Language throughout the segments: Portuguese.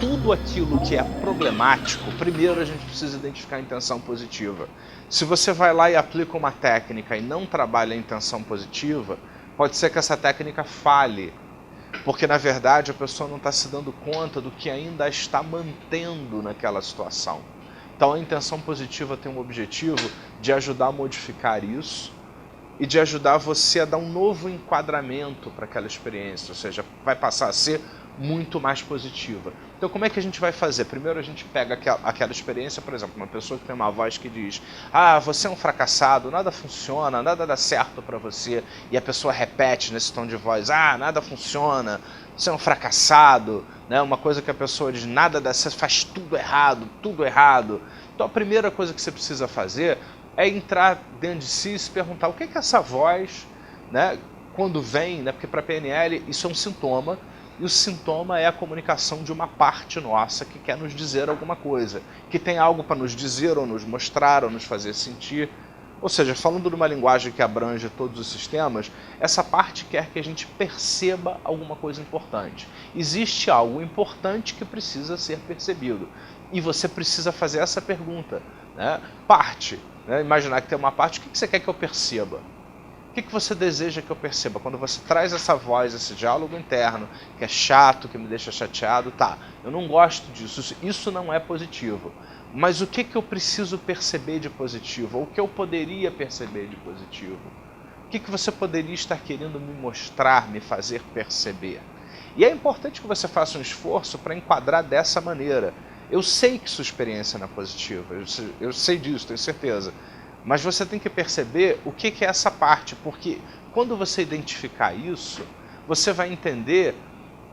Tudo aquilo que é problemático, primeiro a gente precisa identificar a intenção positiva. Se você vai lá e aplica uma técnica e não trabalha a intenção positiva, pode ser que essa técnica falhe, porque na verdade a pessoa não está se dando conta do que ainda está mantendo naquela situação. Então a intenção positiva tem um objetivo de ajudar a modificar isso e de ajudar você a dar um novo enquadramento para aquela experiência, ou seja, vai passar a ser muito mais positiva. Então como é que a gente vai fazer? Primeiro a gente pega aquela experiência, por exemplo, uma pessoa que tem uma voz que diz: ah, você é um fracassado, nada funciona, nada dá certo para você, e a pessoa repete nesse tom de voz: ah, nada funciona, você é um fracassado, né? Uma coisa que a pessoa diz: nada dá certo, faz tudo errado, tudo errado. Então a primeira coisa que você precisa fazer é entrar dentro de si e se perguntar o que é essa voz, né, quando vem, né, porque para a PNL isso é um sintoma, e o sintoma é a comunicação de uma parte nossa que quer nos dizer alguma coisa, que tem algo para nos dizer, ou nos mostrar, ou nos fazer sentir. Ou seja, falando de uma linguagem que abrange todos os sistemas, essa parte quer que a gente perceba alguma coisa importante. Existe algo importante que precisa ser percebido, e você precisa fazer essa pergunta, né? Parte, né? Imaginar que tem uma parte, o que você quer que eu perceba? O que você deseja que eu perceba? Quando você traz essa voz, esse diálogo interno, que é chato, que me deixa chateado, tá, eu não gosto disso, isso não é positivo. Mas o que eu preciso perceber de positivo? Ou o que eu poderia perceber de positivo? O que você poderia estar querendo me mostrar, me fazer perceber? E é importante que você faça um esforço para enquadrar dessa maneira. Eu sei que sua experiência não é positiva, eu sei disso, tenho certeza. Mas você tem que perceber o que é essa parte, porque quando você identificar isso, você vai entender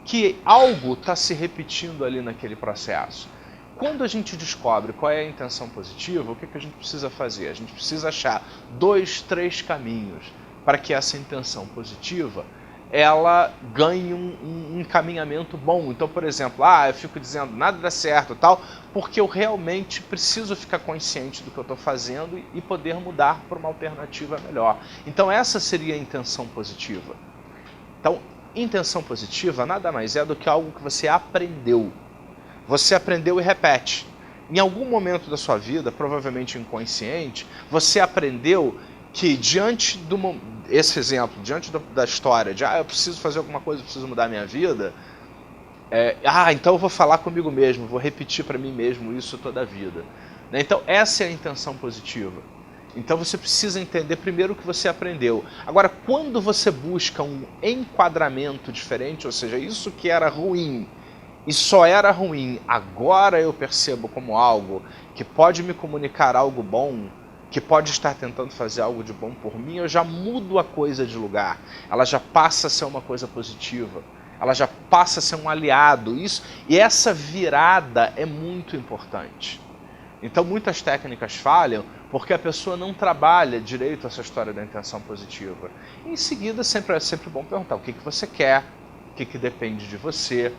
que algo está se repetindo ali naquele processo. Quando a gente descobre qual é a intenção positiva, o que a gente precisa fazer? A gente precisa achar 2, 3 caminhos para que essa intenção positiva ela ganhe um encaminhamento bom. Então, por exemplo, eu fico dizendo nada dá certo tal, porque eu realmente preciso ficar consciente do que eu estou fazendo e poder mudar para uma alternativa melhor. Então essa seria a intenção positiva. Então, intenção positiva nada mais é do que algo que você aprendeu. Você aprendeu e repete. Em algum momento da sua vida, provavelmente inconsciente, você aprendeu que diante esse exemplo, diante da história de eu preciso fazer alguma coisa, eu preciso mudar a minha vida, então eu vou falar comigo mesmo, vou repetir para mim mesmo isso toda a vida. Então essa é a intenção positiva. Então você precisa entender primeiro o que você aprendeu. Agora, quando você busca um enquadramento diferente, ou seja, isso que era ruim e só era ruim, agora eu percebo como algo que pode me comunicar algo bom, que pode estar tentando fazer algo de bom por mim, eu já mudo a coisa de lugar. Ela já passa a ser uma coisa positiva. Ela já passa a ser um aliado. E essa virada é muito importante. Então muitas técnicas falham porque a pessoa não trabalha direito essa história da intenção positiva. E em seguida é sempre bom perguntar o que você quer, o que depende de você,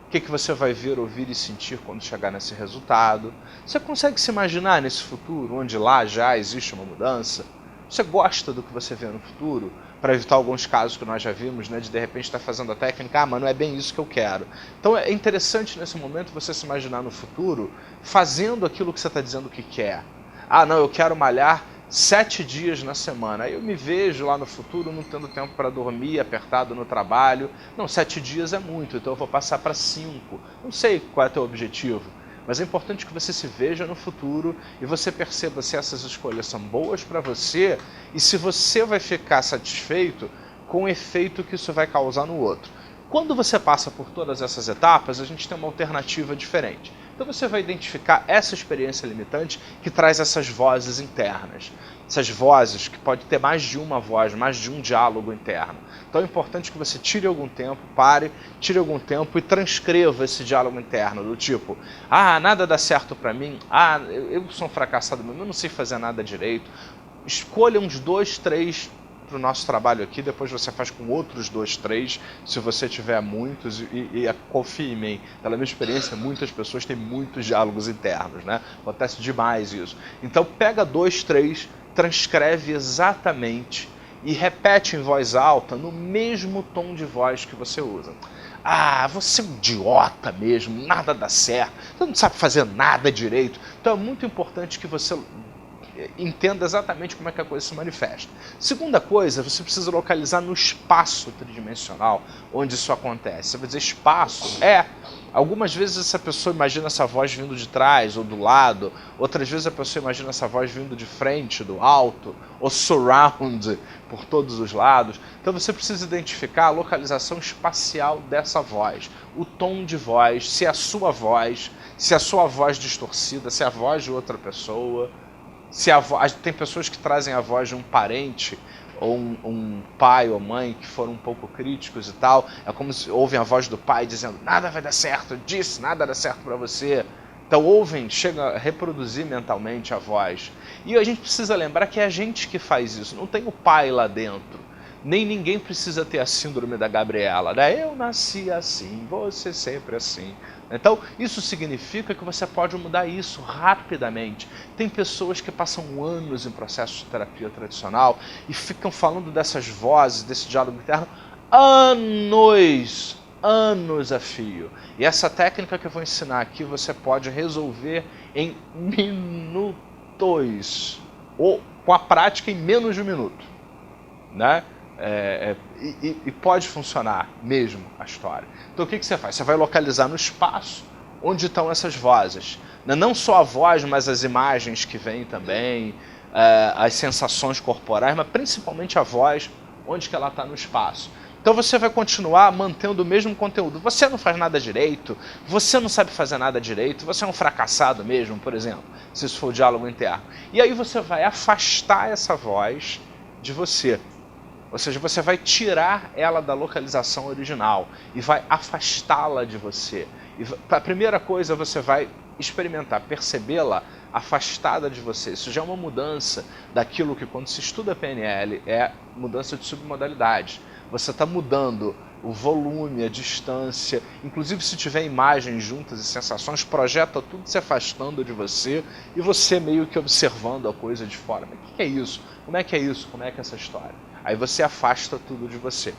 o que você vai ver, ouvir e sentir quando chegar nesse resultado. Você consegue se imaginar nesse futuro, onde lá já existe uma mudança? Você gosta do que você vê no futuro? Para evitar alguns casos que nós já vimos, né, de repente estar fazendo a técnica, mas não é bem isso que eu quero. Então é interessante nesse momento você se imaginar no futuro fazendo aquilo que você está dizendo que quer. Não, eu quero malhar 7 dias na semana. Aí eu me vejo lá no futuro não tendo tempo para dormir, apertado no trabalho. Não, 7 dias é muito, então eu vou passar para 5. Não sei qual é o teu objetivo, mas é importante que você se veja no futuro e você perceba se essas escolhas são boas para você e se você vai ficar satisfeito com o efeito que isso vai causar no outro. Quando você passa por todas essas etapas, a gente tem uma alternativa diferente. Então você vai identificar essa experiência limitante que traz essas vozes internas. Essas vozes que pode ter mais de uma voz, mais de um diálogo interno. Então é importante que você tire algum tempo, tire algum tempo e transcreva esse diálogo interno, do tipo, nada dá certo para mim, eu sou um fracassado mesmo, eu não sei fazer nada direito. Escolha uns 2, 3 para o nosso trabalho aqui, depois você faz com outros 2, 3, se você tiver muitos, e confie em mim, pela minha experiência, muitas pessoas têm muitos diálogos internos, né? Acontece demais isso. Então pega 2, 3, transcreve exatamente e repete em voz alta no mesmo tom de voz que você usa. Ah, você é um idiota mesmo, nada dá certo, você não sabe fazer nada direito. Então é muito importante que você entenda exatamente como é que a coisa se manifesta. Segunda coisa, você precisa localizar no espaço tridimensional onde isso acontece. Você vai dizer espaço? Algumas vezes essa pessoa imagina essa voz vindo de trás ou do lado, outras vezes a pessoa imagina essa voz vindo de frente, do alto, ou surround, por todos os lados. Então você precisa identificar a localização espacial dessa voz, o tom de voz, se é a sua voz distorcida, se é a voz de outra pessoa. Tem pessoas que trazem a voz de um parente ou um pai ou mãe que foram um pouco críticos e tal. É como se ouvem a voz do pai dizendo nada vai dar certo, eu disse, nada dá certo para você. Então chega a reproduzir mentalmente a voz. E a gente precisa lembrar que é a gente que faz isso, não tem o pai lá dentro. Nem ninguém precisa ter a síndrome da Gabriela, né? Eu nasci assim, você sempre assim. Então, isso significa que você pode mudar isso rapidamente. Tem pessoas que passam anos em processo de terapia tradicional e ficam falando dessas vozes, desse diálogo interno, anos a fio. E essa técnica que eu vou ensinar aqui, você pode resolver em minutos, ou com a prática em menos de um minuto, né? E pode funcionar mesmo a história. Então o que você faz? Você vai localizar no espaço onde estão essas vozes. Não só a voz, mas as imagens que vêm também, as sensações corporais, mas principalmente a voz, onde que ela está no espaço. Então você vai continuar mantendo o mesmo conteúdo. Você não faz nada direito, você não sabe fazer nada direito, você é um fracassado mesmo, por exemplo, se isso for o diálogo interno. E aí você vai afastar essa voz de você. Ou seja, você vai tirar ela da localização original e vai afastá-la de você. E a primeira coisa, você vai experimentar, percebê-la afastada de você. Isso já é uma mudança daquilo que, quando se estuda PNL, é mudança de submodalidade. Você está mudando o volume, a distância, inclusive se tiver imagens juntas e sensações, projeta tudo se afastando de você e você meio que observando a coisa de fora. Mas o que é isso? Como é que é isso? Como é que é essa história? Aí você afasta tudo de você.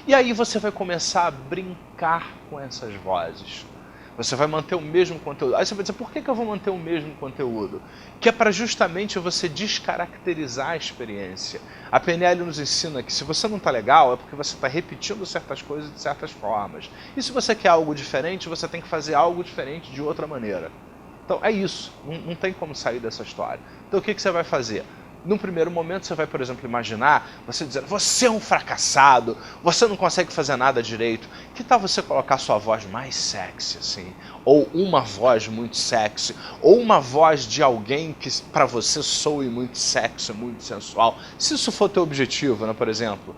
E aí você vai começar a brincar com essas vozes. Você vai manter o mesmo conteúdo. Aí você vai dizer, por que eu vou manter o mesmo conteúdo? Que é para justamente você descaracterizar a experiência. A PNL nos ensina que se você não está legal, é porque você está repetindo certas coisas de certas formas. E se você quer algo diferente, você tem que fazer algo diferente de outra maneira. Então é isso, não tem como sair dessa história. Então o que você vai fazer? Num primeiro momento você vai, por exemplo, imaginar você dizendo, você é um fracassado, você não consegue fazer nada direito. Que tal você colocar sua voz mais sexy, assim? Ou uma voz muito sexy, ou uma voz de alguém que para você soe muito sexy, muito sensual. Se isso for teu objetivo, né, por exemplo,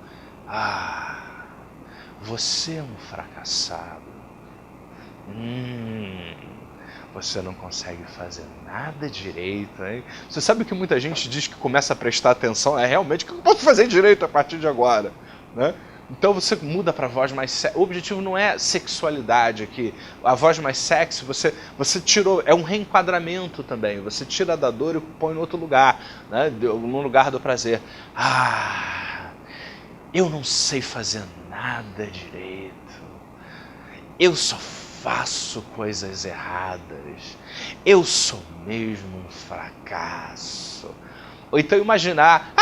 você é um fracassado. Você não consegue fazer nada direito, hein? Você sabe que muita gente diz que começa a prestar atenção, realmente o que eu posso fazer direito a partir de agora, né? Então você muda para a voz mais sexy. O objetivo não é sexualidade aqui. A voz mais sexy, você tirou, é um reenquadramento também. Você tira da dor e põe em outro lugar, né? No lugar do prazer. Eu não sei fazer nada direito. Eu só faço coisas erradas. Eu sou mesmo um fracasso. Ou então imaginar,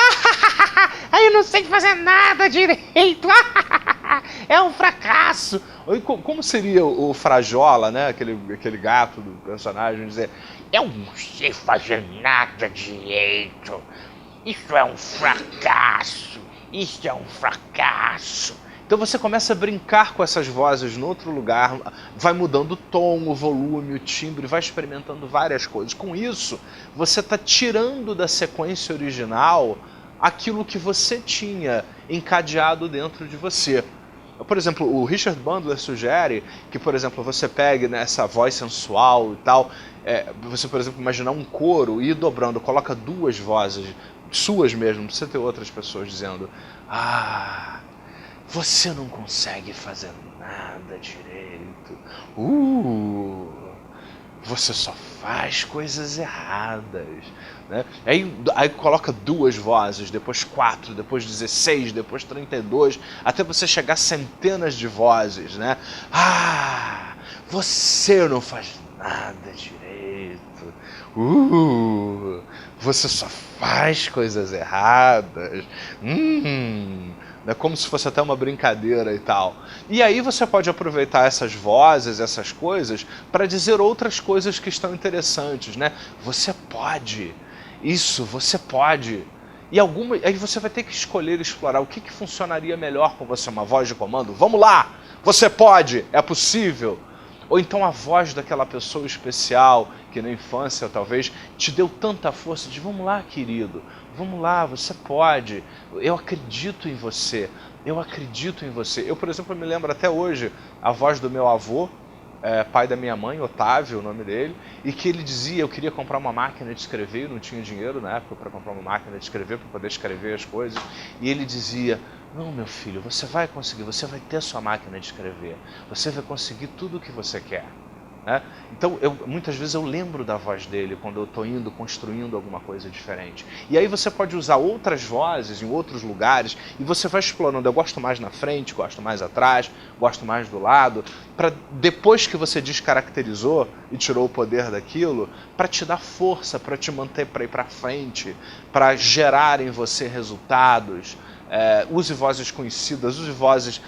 eu não sei fazer nada direito. É um fracasso. Ou como seria o Frajola, né? Aquele gato do personagem, dizer, eu não sei fazer nada direito. Isso é um fracasso. Isso é um fracasso. Então você começa a brincar com essas vozes no outro lugar, vai mudando o tom, o volume, o timbre, vai experimentando várias coisas. Com isso, você está tirando da sequência original aquilo que você tinha encadeado dentro de você. Por exemplo, o Richard Bandler sugere que, por exemplo, você pegue essa voz sensual e tal, você, por exemplo, imaginar um coro e ir dobrando, coloca duas vozes, suas mesmo, não precisa ter outras pessoas dizendo, você não consegue fazer nada direito. Você só faz coisas erradas. né? Aí coloca 2 vozes, depois 4, depois 16, depois 32, até você chegar a centenas de vozes, né? Ah, você não faz nada direito. Você só faz coisas erradas. É como se fosse até uma brincadeira e tal. E aí você pode aproveitar essas vozes, essas coisas, para dizer outras coisas que estão interessantes, né? Você pode. Isso, você pode. E aí você vai ter que escolher explorar o que funcionaria melhor com você. Uma voz de comando? Vamos lá! Você pode! É possível! Ou então a voz daquela pessoa especial que na infância talvez te deu tanta força de vamos lá, querido, vamos lá, você pode, eu acredito em você, eu acredito em você. Eu, por exemplo, me lembro até hoje a voz do meu avô, pai da minha mãe, Otávio, o nome dele, e que ele dizia, eu queria comprar uma máquina de escrever, eu não tinha dinheiro na época para comprar uma máquina de escrever, para poder escrever as coisas, e ele dizia, não, meu filho, você vai conseguir, você vai ter sua máquina de escrever, você vai conseguir tudo o que você quer. Né? Então, muitas vezes eu lembro da voz dele quando eu estou indo, construindo alguma coisa diferente. E aí você pode usar outras vozes em outros lugares e você vai explorando. Eu gosto mais na frente, gosto mais atrás, gosto mais do lado, para depois que você descaracterizou e tirou o poder daquilo, para te dar força, para te manter para ir para frente, para gerar em você resultados. Use vozes conhecidas, use vozes...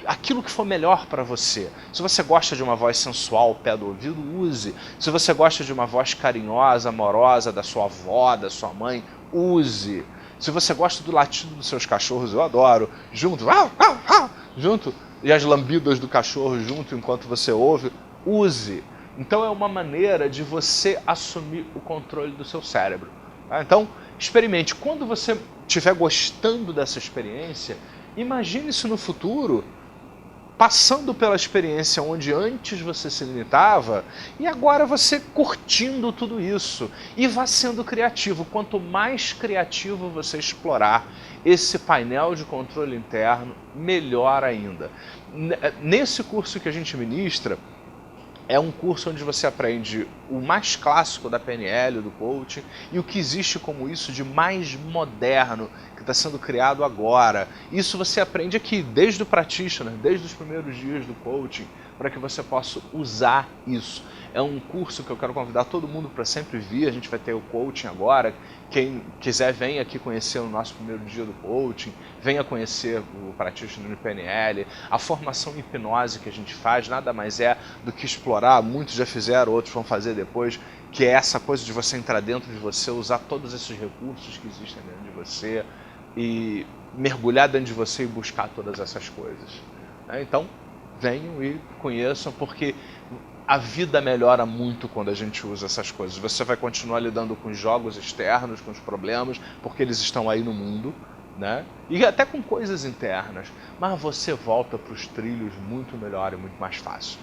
aquilo que for melhor para você. Se você gosta de uma voz sensual, pé do ouvido, use. Se você gosta de uma voz carinhosa, amorosa da sua avó, da sua mãe, use. Se você gosta do latido dos seus cachorros, eu adoro, junto, junto, e as lambidas do cachorro junto enquanto você ouve, use. Então é uma maneira de você assumir o controle do seu cérebro. Tá? Então, experimente. Quando você estiver gostando dessa experiência, imagine isso no futuro, passando pela experiência onde antes você se limitava e agora você curtindo tudo isso. E vá sendo criativo. Quanto mais criativo você explorar esse painel de controle interno, melhor ainda. Nesse curso que a gente ministra, é um curso onde você aprende o mais clássico da PNL, do coaching, e o que existe como isso de mais moderno, que está sendo criado agora. Isso você aprende aqui, desde o practitioner, desde os primeiros dias do coaching, para que você possa usar isso. É um curso que eu quero convidar todo mundo para sempre vir. A gente vai ter o coaching agora. Quem quiser, venha aqui conhecer o nosso primeiro dia do coaching, venha conhecer o practitioner no PNL. A formação em hipnose que a gente faz nada mais é do que explorar, muitos já fizeram, outros vão fazer depois, que é essa coisa de você entrar dentro de você, usar todos esses recursos que existem dentro de você e mergulhar dentro de você e buscar todas essas coisas. Então, venham e conheçam, porque a vida melhora muito quando a gente usa essas coisas. Você vai continuar lidando com os jogos externos, com os problemas, porque eles estão aí no mundo, né? E até com coisas internas. Mas você volta para os trilhos muito melhor e muito mais fácil.